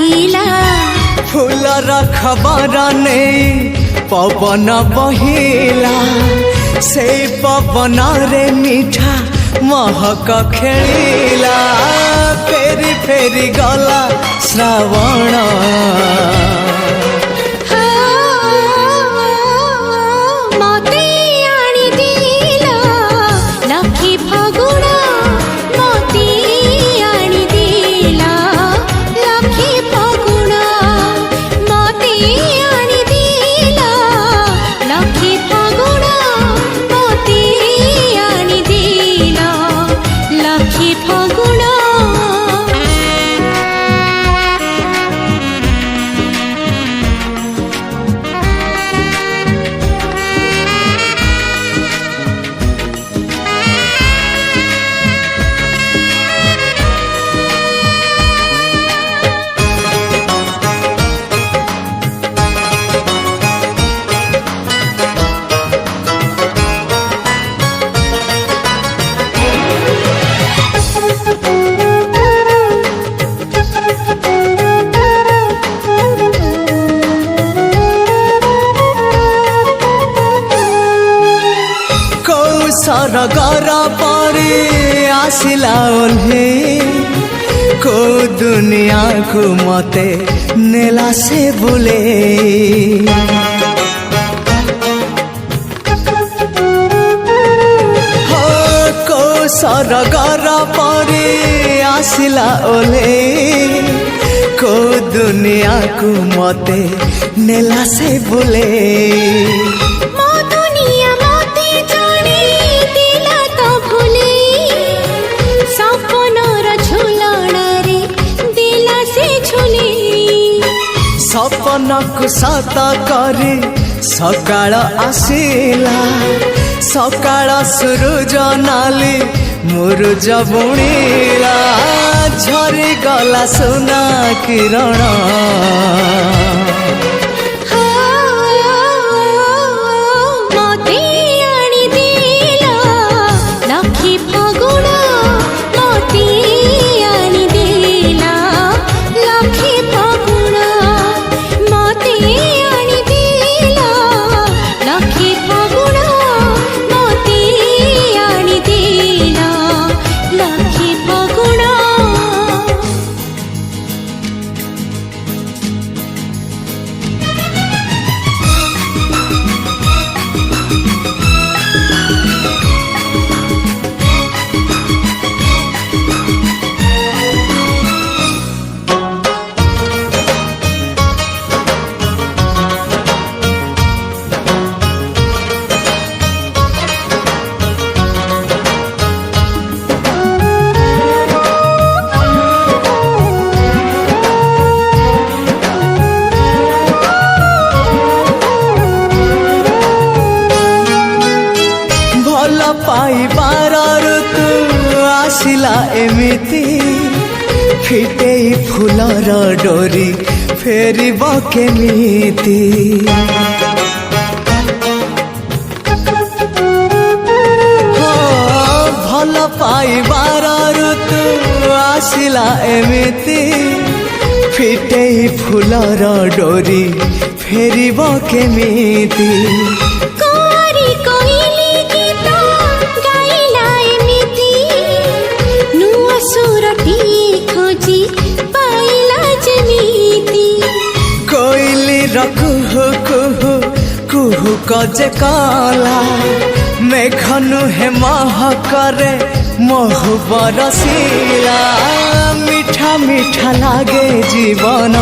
डाकिला फूलर खबर नहीं पवन बहिला से पवन रे मीठा महक खेलिला फेरी फेरी गला श्रावण मते आनी दिला लखी फगुण मते आनी दिला लखी फगुण मते आनी दिला लखी फगुण मते आनी दिला लखी फगुण सरगर परी आसिला ओल्हे को दुनिया को मते नेला से बुले हो को सरगर परी आसिला ओल्हे को दुनिया को मते नेला से बुले सपनक सत करी सकाळ आसिला सकाळ सूरज नाली मुरुज बुणिला झरी गला सुना किरण पाइबार ऋतु आसिला एमिति फिटे फूलर डोरी फेरिब केमिति भल पाइबार ऋतु आसिला एमिति फिटे फूलर डोरी फेरिब केमिति कुहु कुहु कुहु कजे काला मेघनु हे महकरे महु बरसीला मीठा मीठा लागे जीवन।